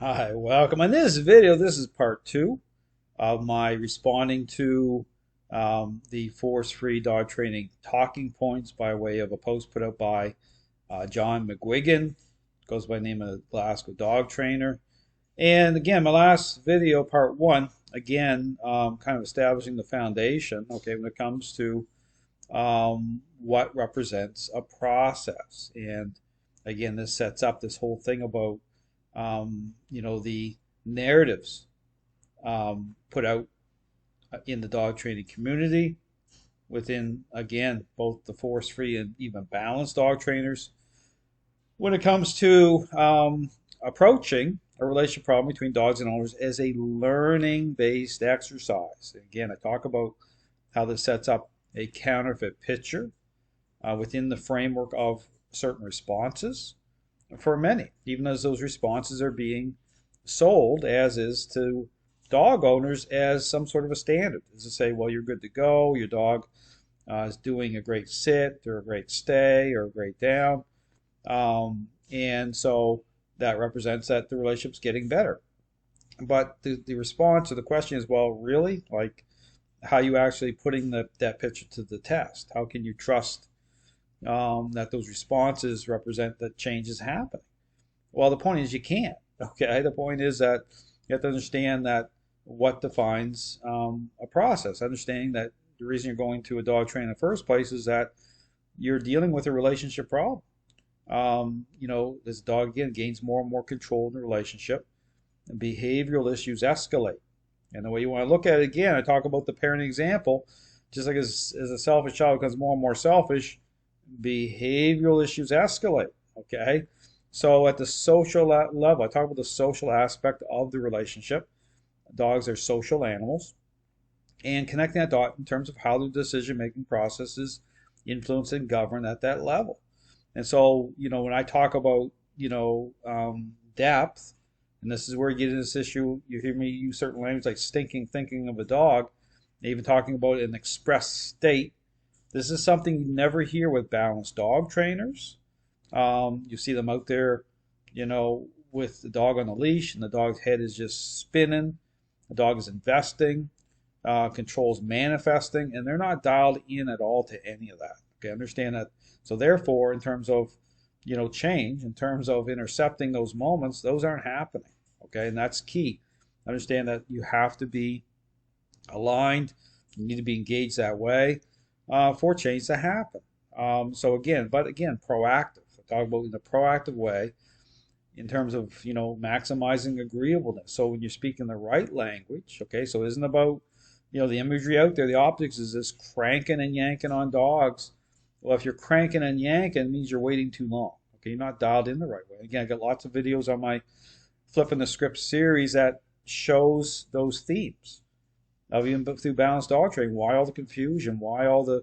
Hi, welcome. In this video, this is part two of my responding to the force-free dog training talking points by way of a post put out by John McGuigan. Goes by the name of the Glasgow dog trainer. And again, my last video, part one, again, kind of establishing the foundation, okay, when it comes to what represents a process. And again, this sets up this whole thing about the narratives put out in the dog training community within, again, both the force-free and even balanced dog trainers when it comes to approaching a relationship problem between dogs and owners as a learning-based exercise. Again, I talk about how this sets up a counterfeit picture within the framework of certain responses for many, even as those responses are being sold as is to dog owners as some sort of a standard. As to say, well, you're good to go, your dog is doing a great sit or a great stay or a great down. And so that represents that the relationship's getting better. But the response or the question is, well, really? Like, how are you actually putting that picture to the test? How can you trust that those responses represent that change is happening? Well, the point is you can't. Okay, the point is that you have to understand that what defines a process. Understanding that the reason you're going to a dog trainer in the first place is that you're dealing with a relationship problem. This dog again gains more and more control in the relationship, and behavioral issues escalate. And the way you want to look at it, again, I talk about the parenting example. Just like as a selfish child becomes more and more selfish, behavioral issues escalate. Okay, so at the social level, I talk about the social aspect of the relationship. Dogs are social animals, and connecting that dot in terms of how the decision-making process is influenced and governed at that level. And so, when I talk about, depth, and this is where you get into this issue, you hear me use certain language like stinking thinking of a dog, even talking about an express state. This is something you never hear with balanced dog trainers. You see them out there, with the dog on the leash, and the dog's head is just spinning. The dog is investing, controls manifesting, and they're not dialed in at all to any of that. Okay, understand that. So therefore, in terms of, change, in terms of intercepting those moments, those aren't happening. Okay, and that's key. Understand that you have to be aligned. You need to be engaged that way for change to happen. But again, proactive. I talk about in a proactive way in terms of, maximizing agreeableness. So when you're speaking the right language, okay, so it isn't about, the imagery out there, the optics is this cranking and yanking on dogs. Well, if you're cranking and yanking, it means you're waiting too long. Okay, you're not dialed in the right way. Again, I got lots of videos on my Flipping the Script series that shows those themes of even through balanced dog training. Why all the confusion? Why all the,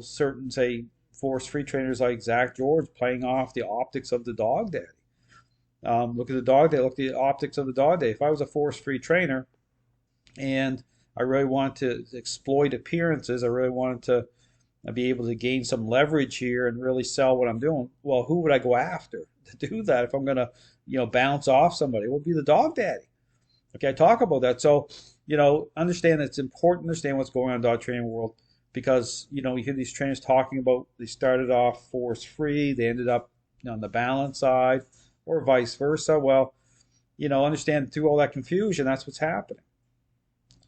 certain, say, force-free trainers like Zach George playing off the optics of the dog daddy. Look at the dog day. Look at the optics of the dog day. If I was a force-free trainer and I really wanted to exploit appearances, I really wanted to be able to gain some leverage here and really sell what I'm doing, well, who would I go after to do that if I'm going to, bounce off somebody? It would be the dog daddy. Okay, I talk about that. So, understand that it's important to understand what's going on in the dog training world because, you hear these trainers talking about they started off force-free, they ended up on the balance side, or vice versa. Well, understand through all that confusion, that's what's happening.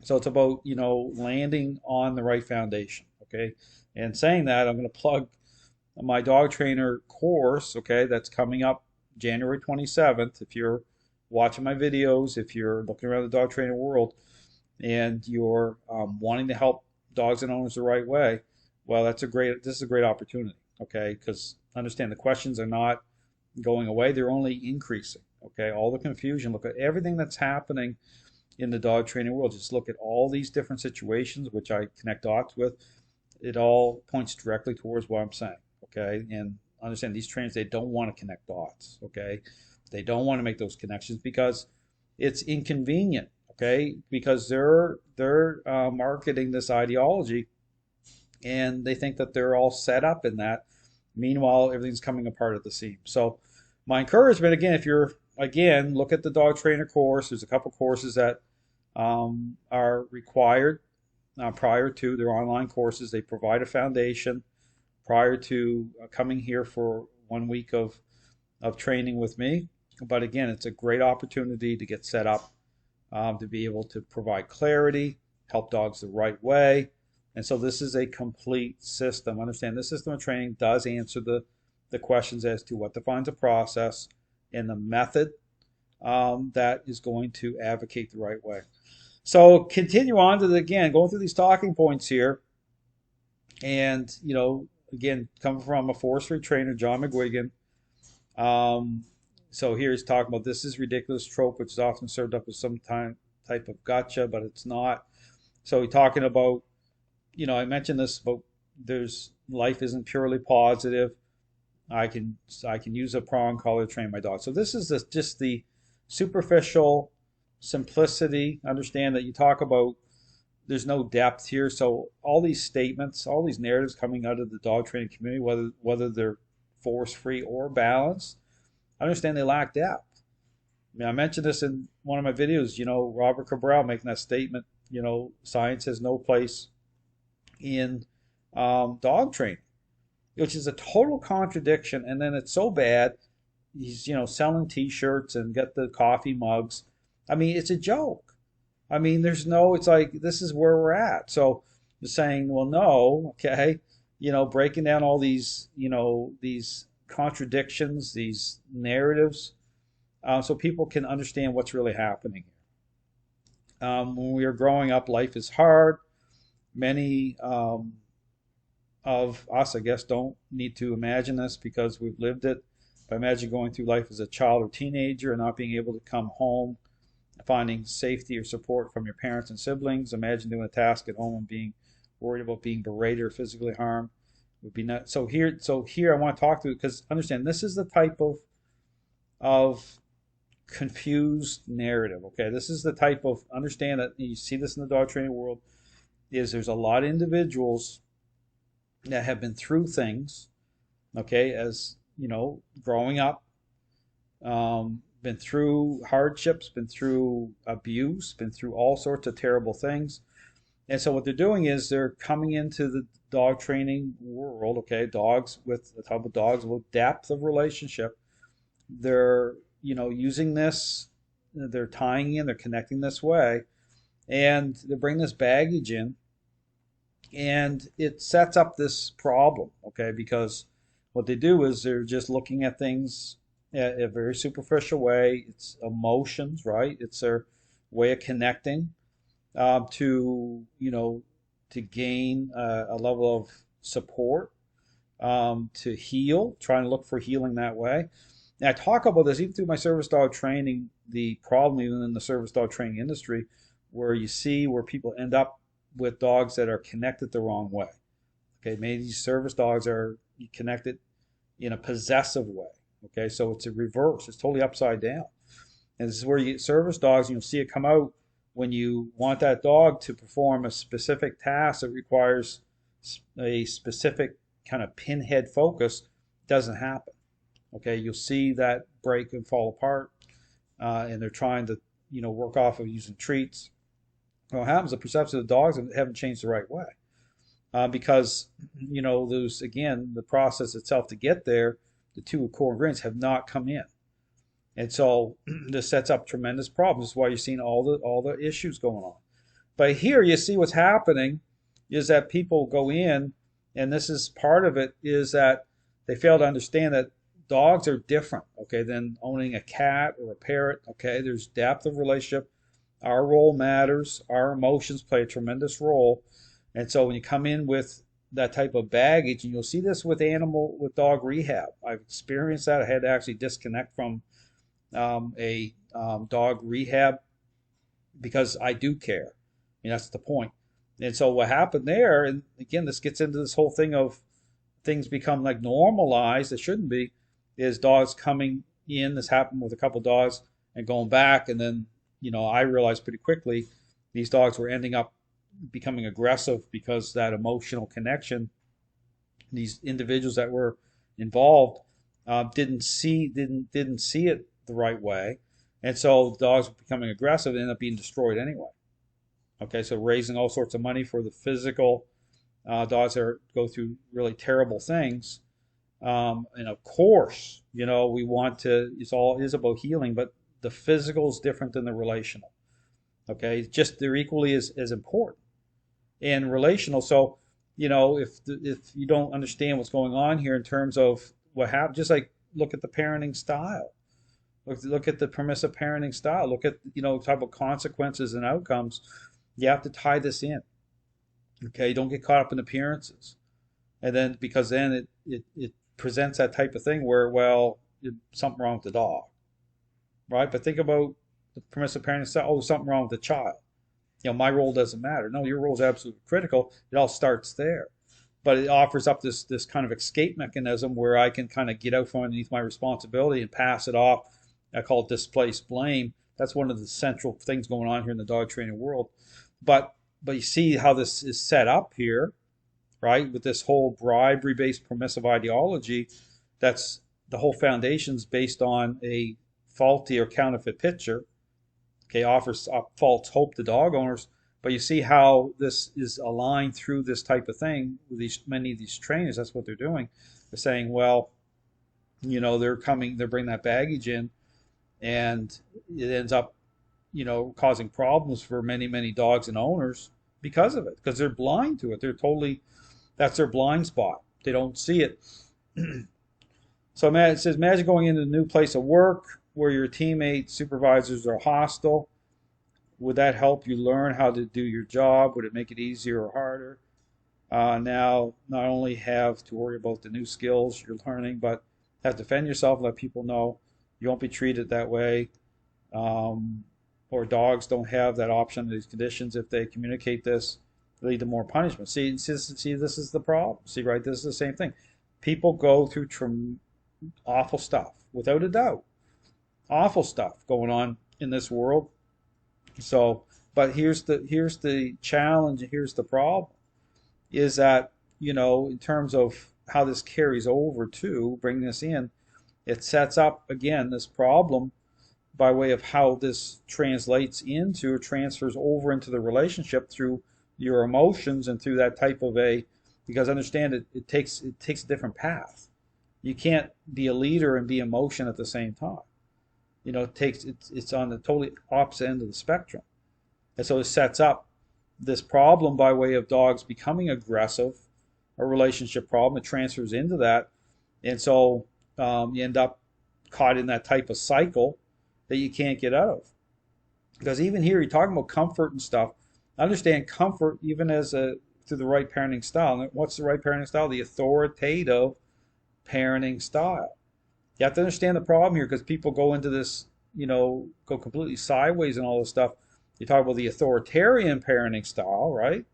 So it's about, landing on the right foundation, okay? And saying that, I'm going to plug my dog trainer course, okay, that's coming up January 27th. If you're watching my videos, if you're looking around the dog training world and you're wanting to help dogs and owners the right way, well, this is a great opportunity, okay? Because understand the questions are not going away, they're only increasing, okay? All the confusion, look at everything that's happening in the dog training world. Just look at all these different situations, which I connect dots with. It all points directly towards what I'm saying, okay? And understand these trainers, they don't want to connect dots, okay? They don't want to make those connections because it's inconvenient, okay? Because they're marketing this ideology and they think that they're all set up in that. Meanwhile, everything's coming apart at the seams. So my encouragement, again, if you're again, look at the dog trainer course. There's a couple courses that are required prior to their online courses. They provide a foundation prior to coming here for 1 week of training with me. But again, it's a great opportunity to get set up, to be able to provide clarity, help dogs the right way. And so this is a complete system. Understand, this system of training does answer the questions as to what defines a process and the method that is going to advocate the right way. So continue on to again, going through these talking points here. And, again, coming from a forestry trainer, John McGuigan. So here he's talking about this is ridiculous trope, which is often served up as some type of gotcha, but it's not. So he's talking about, I mentioned this, but life isn't purely positive. I can use a prong collar to train my dog. So this is just the superficial simplicity. Understand that you talk about there's no depth here. So all these statements, all these narratives coming out of the dog training community, whether they're force-free or balanced, I understand they lack depth. I mentioned this in one of my videos, Robert Cabral making that statement, science has no place in dog training, which is a total contradiction. And then it's so bad, he's, selling t-shirts and get the coffee mugs. It's a joke. It's like, this is where we're at. So you're saying, well, no, okay, breaking down all these, these contradictions, these narratives, so people can understand what's really happening here. When we are growing up, life is hard. Many of us, I guess, don't need to imagine this because we've lived it. But imagine going through life as a child or teenager and not being able to come home, finding safety or support from your parents and siblings. Imagine doing a task at home and being worried about being berated or physically harmed. Would be not so here. I want to talk to, because understand this is the type of confused narrative. Okay, this is the type of, understand that you see this in the dog training world, is there's a lot of individuals that have been through things, okay, as growing up, been through hardships, been through abuse, been through all sorts of terrible things. And so what they're doing is they're coming into the dog training world, okay, dogs with the type of dogs with depth of relationship. They're, using this, they're tying in, they're connecting this way, and they bring this baggage in, and it sets up this problem, okay, because what they do is they're just looking at things in a very superficial way. It's emotions, right? It's their way of connecting to gain a level of support, to heal, trying to look for healing that way. And I talk about this even through my service dog training, the problem even in the service dog training industry, where you see where people end up with dogs that are connected the wrong way. Okay, maybe these service dogs are connected in a possessive way. Okay, so it's a reverse, it's totally upside down. And this is where you get service dogs, and you'll see it come out when you want that dog to perform a specific task that requires a specific kind of pinhead focus. It doesn't happen. Okay, you'll see that break and fall apart, and they're trying to work off of using treats. What happens? The perception of the dogs haven't changed the right way, because those, again, the process itself to get there, the two core ingredients have not come in. And so this sets up tremendous problems. This is why you're seeing all the issues going on. But here you see what's happening is that people go in, and this is part of it, is that they fail to understand that dogs are different, okay, than owning a cat or a parrot. Okay, there's depth of relationship. Our role matters. Our emotions play a tremendous role. And so when you come in with that type of baggage, and you'll see this with dog rehab. I've experienced that. I had to actually disconnect from a dog rehab because I do care. That's the point. And so what happened there, and again, this gets into this whole thing of things become like normalized, it shouldn't be, is dogs coming in. This happened with a couple dogs and going back, and then I realized pretty quickly these dogs were ending up becoming aggressive because that emotional connection, these individuals that were involved didn't see it the right way. And so dogs becoming aggressive end up being destroyed anyway. Okay, so raising all sorts of money for the physical dogs that go through really terrible things. And of course, we want to, it's all is about healing, but the physical is different than the relational. Okay, just they're equally as important and relational. So, if you don't understand what's going on here in terms of what happened, just like look at the parenting style. Look at the permissive parenting style. Look at, talk about consequences and outcomes. You have to tie this in. Okay, don't get caught up in appearances. And then, because then it presents that type of thing where, well, something wrong with the dog, right? But think about the permissive parenting style. Oh, something wrong with the child. My role doesn't matter. No, your role is absolutely critical. It all starts there. But it offers up this kind of escape mechanism where I can kind of get out from underneath my responsibility and pass it off. I call it displaced blame. That's one of the central things going on here in the dog training world. But you see how this is set up here, right? With this whole bribery-based permissive ideology, that's the whole foundation's based on a faulty or counterfeit picture. Okay, offers up false hope to dog owners. But you see how this is aligned through this type of thing with many of these trainers. That's what they're doing. They're saying, well, they're bringing that baggage in, and it ends up, causing problems for many, many dogs and owners because of it, because they're blind to it. That's their blind spot. They don't see it. So it says, imagine going into a new place of work where your teammates, supervisors are hostile. Would that help you learn how to do your job? Would it make it easier or harder? Now, not only have to worry about the new skills you're learning, but have to defend yourself, let people know you won't be treated that way. Or dogs don't have that option in these conditions. If they communicate this, lead to more punishment. See, this is the problem. See, right, this is the same thing. People go through awful stuff, without a doubt. Awful stuff going on in this world. So, but here's the challenge, and here's the problem, is that, in terms of how this carries over to bring this in, it sets up, again, this problem by way of how this translates into or transfers over into the relationship through your emotions and through that type of because understand it takes a different path. You can't be a leader and be emotion at the same time. It's on the totally opposite end of the spectrum. And so it sets up this problem by way of dogs becoming aggressive, a relationship problem. It transfers into that. And so you end up caught in that type of cycle that you can't get out of. Because even here, you're talking about comfort and stuff. I understand comfort even through the right parenting style. And what's the right parenting style? The authoritative parenting style. You have to understand the problem here, because people go into this, go completely sideways and all this stuff. You talk about the authoritarian parenting style, right?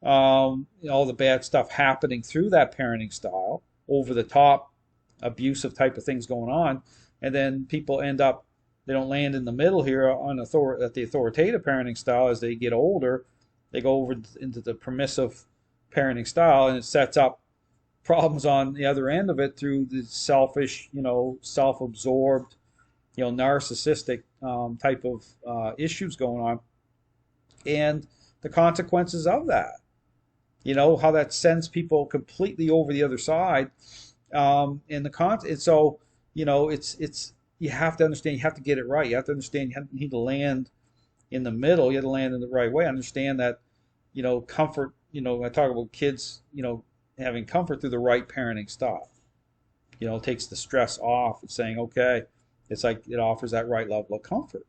All the bad stuff happening through that parenting style, over the top, abusive type of things going on, and then people they don't land in the middle here at the authoritative parenting style. As they get older, they go over into the permissive parenting style, and it sets up problems on the other end of it through the selfish, self-absorbed, narcissistic type of issues going on, and the consequences of that. How that sends people completely over the other side, and so it's you have to understand. You have to get it right. You have to understand. You need to land in the middle. You have to land in the right way. Understand that, comfort. I talk about kids, having comfort through the right parenting style. It takes the stress off. It's saying, okay, it's like it offers that right level of comfort.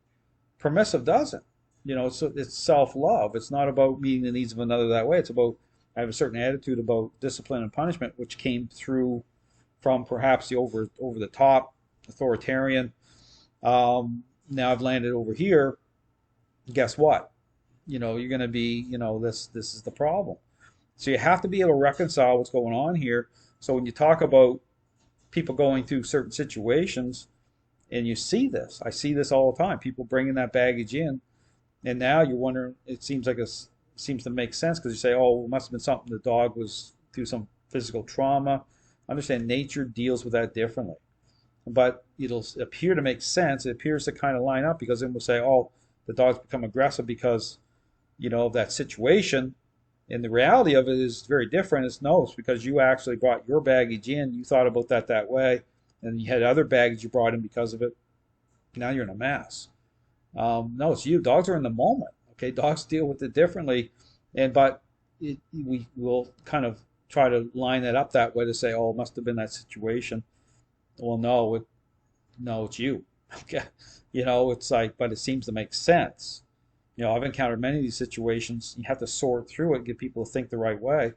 Permissive doesn't. It's self-love. It's not about meeting the needs of another that way. It's about, I have a certain attitude about discipline and punishment, which came through from perhaps the over the top authoritarian. Now I've landed over here. Guess what? You're going to be, this is the problem. So you have to be able to reconcile what's going on here. So when you talk about people going through certain situations, and you see this, I see this all the time. People bringing that baggage in, and now you're wondering. It seems to make sense, because you say, oh, it must have been something the dog was through some physical trauma. Understand, nature deals with that differently. but it'll appear to make sense. It appears to kind of line up because then we'll say, oh, the dog's become aggressive because, of that situation. And the reality of it is very different. It's because you actually brought your baggage in. You thought about that way, and you had other baggage you brought in because of it. Now you're in a mess. No, it's you. Dogs are in the moment. Okay, dogs deal with it differently, but we will kind of try to line that up that way to say, oh, it must have been that situation. Well, no, it's you. Okay, it's like, but it seems to make sense. I've encountered many of these situations. You have to sort through it, get people to think the right way.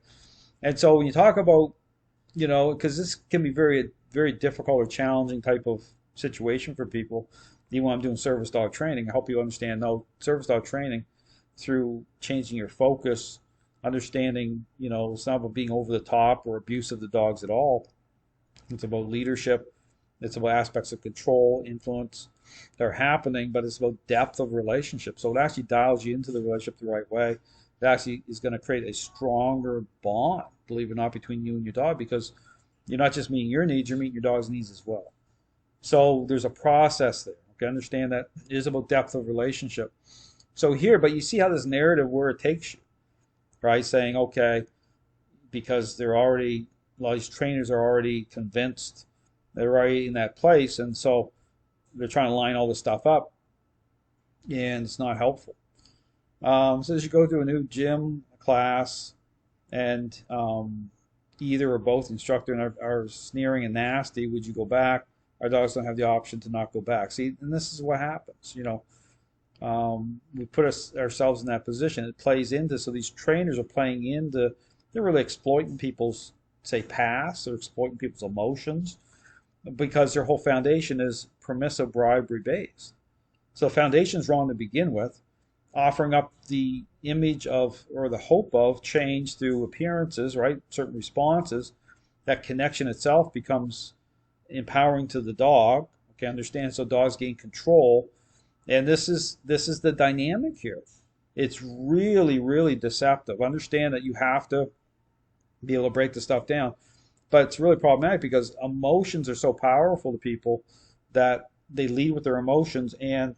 And so when you talk about, because this can be very, very difficult or challenging type of situation for people. Even when I'm doing service dog training, I help you understand, no, service dog training through changing your focus, understanding, it's not about being over the top or abuse of the dogs at all. It's about leadership. It's about aspects of control, influence that are happening, but it's about depth of relationship. So it actually dials you into the relationship the right way. It actually is going to create a stronger bond, believe it or not, between you and your dog, because you're not just meeting your needs, you're meeting your dog's needs as well. So there's a process there. Okay, understand that it is about depth of relationship. So here, but you see how this narrative where it takes you, right? Saying, okay, because they're already, a lot of these trainers are already convinced, they're already in that place, and so they're trying to line all this stuff up, and it's not helpful. So as you go to a new gym class, and either or both instructor are sneering and nasty, would you go back? Our dogs don't have the option to not go back. See, and this is what happens. We put ourselves in that position. It plays into, so these trainers are playing into, they're really exploiting people's, say, past, they're exploiting people's emotions, because their whole foundation is permissive bribery based. So the foundation's wrong to begin with, offering up the image of, or the hope of, change through appearances, right? Certain responses. That connection itself becomes empowering to the dog. Okay, understand? So dogs gain control, and this is the dynamic here. It's really, really deceptive. Understand that you have to be able to break the stuff down, but it's really problematic because emotions are so powerful to people that they lead with their emotions, and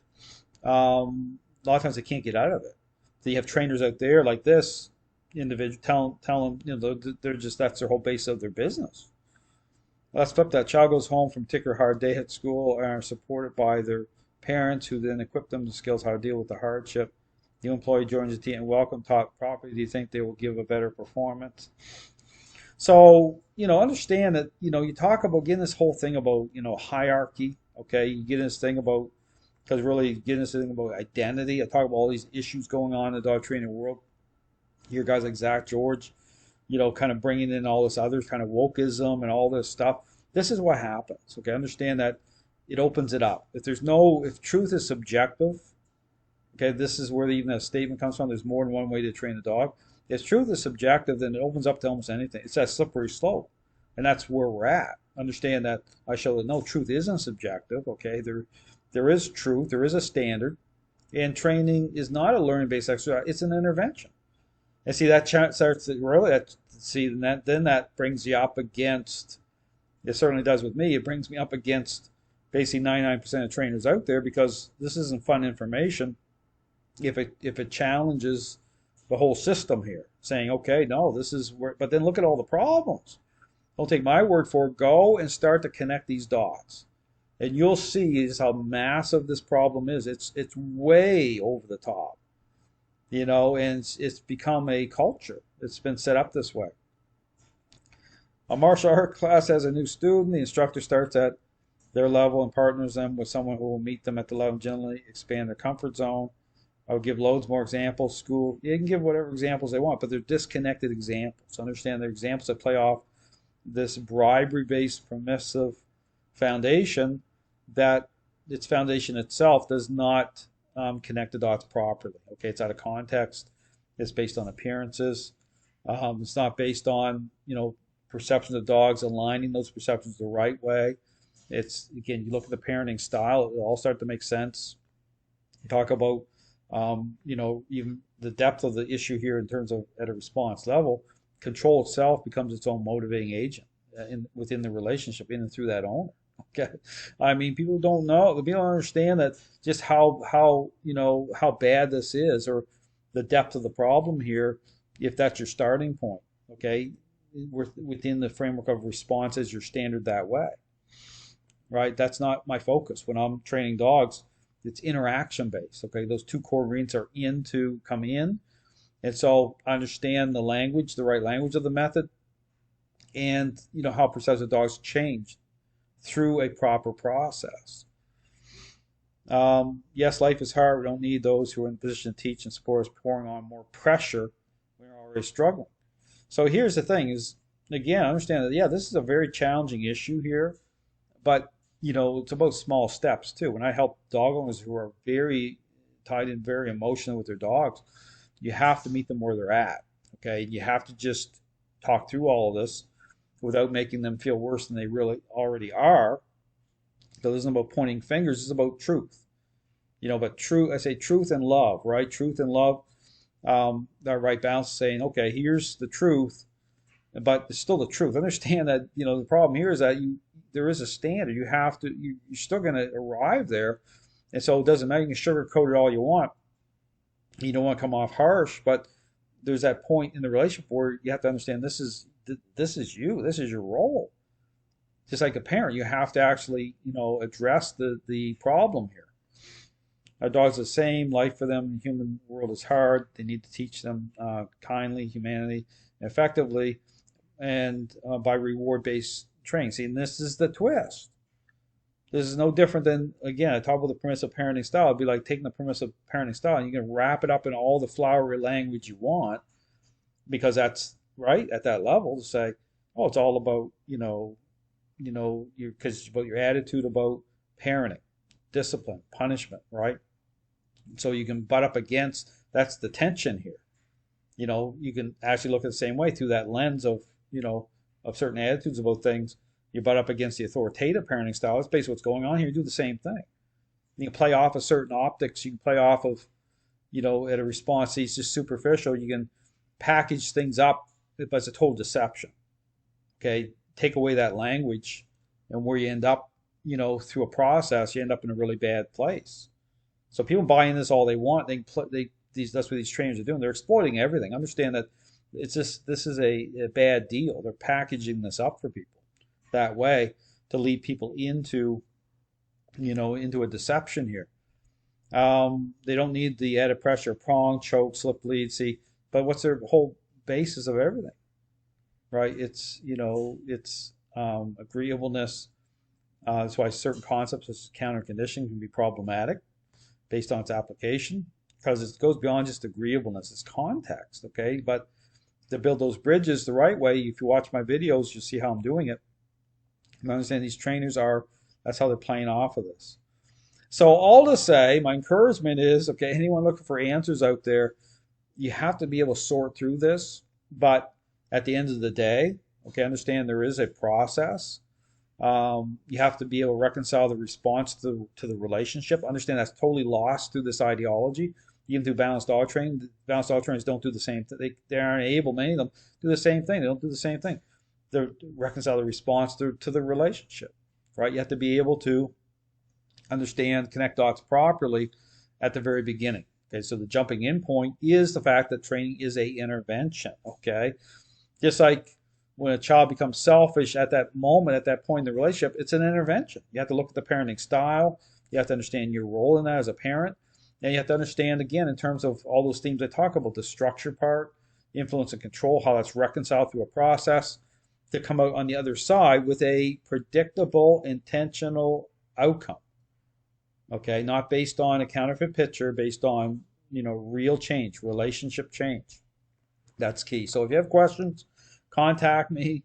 a lot of times they can't get out of it. So you have trainers out there like this individual tell them, they're just, that's their whole base of their business. Let's flip that. Child goes home from a particular hard day at school and are supported by their parents, who then equip them with skills how to deal with the hardship. New employee joins the team and welcome taught properly. Do you think they will give a better performance? So, understand that, you talk about getting this whole thing about, hierarchy. Okay, you get this thing about, because really getting this thing about identity. I talk about all these issues going on in the dog training world. You hear guys like Zach George, kind of bringing in all this other kind of wokeism and all this stuff. This is what happens. Okay, understand that it opens it up. If truth is subjective, okay, this is where even a statement comes from. There's more than one way to train a dog. If truth is subjective, then it opens up to almost anything. It's that slippery slope, and that's where we're at. Understand that I show that no, truth isn't subjective. Okay, there is truth. There is a standard, and training is not a learning-based exercise. It's an intervention. And see, that starts to really, then that brings you up against, it certainly does with me, it brings me up against basically 99% of trainers out there, because this isn't fun information if it challenges the whole system here, saying, okay, no, this is where, but then look at all the problems. Don't take my word for it. Go and start to connect these dots. And you'll see just how massive this problem is. It's way over the top. And it's become a culture. It's been set up this way. A martial art class has a new student. The instructor starts at their level and partners them with someone who will meet them at the level and generally expand their comfort zone. I would give loads more examples. School, you can give whatever examples they want, but they're disconnected examples. Understand they're examples that play off this bribery-based permissive foundation, that its foundation itself does not connect the dots properly. Okay, it's out of context. It's based on appearances. It's not based on perceptions of dogs, aligning those perceptions the right way. It's, again, you look at the parenting style, it'll all start to make sense. You talk about even the depth of the issue here in terms of at a response level. Control itself becomes its own motivating agent within the relationship, in and through that owner. Okay, I mean, people don't know, people don't understand that just how how bad this is, or the depth of the problem here. If that's your starting point, okay, within the framework of response as your standard that way, right? That's not my focus when I'm training dogs. It's interaction based. Okay, those two core ingredients are in to come in, and so understand the language, the right language of the method, and how perception of dogs change through a proper process. Yes, life is hard. We don't need those who are in a position to teach and support us pouring on more pressure when we're already struggling. So here's the thing: is again, understand that this is a very challenging issue here, but it's about small steps too. When I help dog owners who are very tied in, very emotional with their dogs, you have to meet them where they're at. Okay, you have to just talk through all of this without making them feel worse than they really already are. So this isn't about pointing fingers, it's about truth. But I say truth and love, right? Truth and love, that right balance, saying, okay, here's the truth, but it's still the truth. Understand that, the problem here is that there is a standard. You have to, you're still going to arrive there. And so it doesn't matter, you can sugarcoat it all you want. You don't want to come off harsh, but there's that point in the relationship where you have to understand this is you, this is your role. Just like a parent, you have to actually, address the problem here. Our dogs are the same. Life for them in the human world is hard. They need to teach them kindly, humanity, effectively, and by reward-based training. See, and this is the twist. This is no different than, again, I talk about the permissive parenting style. It'd be like taking the permissive parenting style and you can wrap it up in all the flowery language you want, because that's right at that level to say, oh, it's all about, because about your attitude about parenting, discipline, punishment, right? So you can butt up against, that's the tension here. You can actually look at the same way through that lens of, of certain attitudes about things. You butt up against the authoritative parenting style. That's basically what's going on here. You do the same thing. You can play off of certain optics. You can play off of, at a response that's just superficial. You can package things up, but it's a total deception. Okay, take away that language, and where you end up, through a process, you end up in a really bad place. So people buy in this all they want. That's what these trainers are doing. They're exploiting everything. Understand that this is a bad deal. They're packaging this up for people that way to lead people into a deception here. They don't need the added pressure, prong, choke, slip, lead. See, but what's their whole basis of everything, right? It's agreeableness. That's why certain concepts such as counter conditioning can be problematic based on its application, because it goes beyond just agreeableness. It's context, okay? But to build those bridges the right way, if you watch my videos, you'll see how I'm doing it. And understand these trainers that's how they're playing off of this. So all to say, my encouragement is, okay, anyone looking for answers out there, you have to be able to sort through this. But at the end of the day, okay, understand there is a process. You have to be able to reconcile the response to the relationship. Understand that's totally lost through this ideology. Even through balanced dog training, balanced dog trainers don't do the same thing. They aren't able, many of them, do the same thing. They don't do the same thing. They reconcile the response to the relationship, right? You have to be able to understand, connect dots properly at the very beginning. Okay, so the jumping in point is the fact that training is a intervention, okay? Just like when a child becomes selfish at that moment, at that point in the relationship, it's an intervention. You have to look at the parenting style. You have to understand your role in that as a parent. And you have to understand, again, in terms of all those themes I talk about, the structure part, influence and control, how that's reconciled through a process to come out on the other side with a predictable, intentional outcome. Okay, not based on a counterfeit picture, based on, real change, relationship change. That's key. So if you have questions, contact me.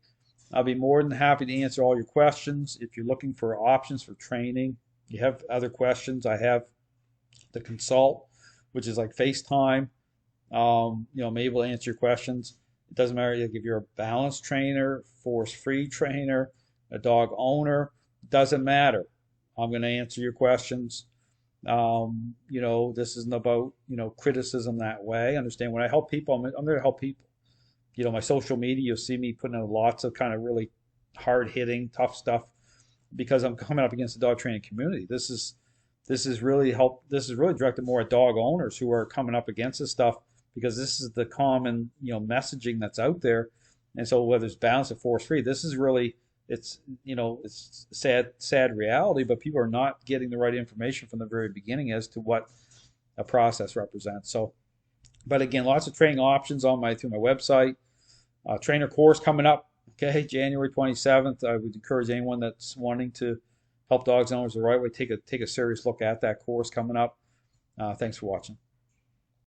I'll be more than happy to answer all your questions. If you're looking for options for training, you have other questions, I have the consult, which is like FaceTime. I'm able to answer your questions. It doesn't matter if you're a balanced trainer, force-free trainer, a dog owner, doesn't matter. I'm going to answer your questions. This isn't about, criticism that way. Understand, when I help people, I'm there to help people. My social media, you'll see me putting out lots of kind of really hard-hitting, tough stuff. because I'm coming up against the dog training community. This is really directed more at dog owners who are coming up against this stuff, because this is the common, messaging that's out there. And so whether it's balanced or force free, this is really, it's sad reality, but people are not getting the right information from the very beginning as to what a process represents. So, but again, lots of training options through my website. Trainer course coming up, okay, January 27th. I would encourage anyone that's wanting to help dogs owners the right way, take a serious look at that course coming up. Thanks for watching.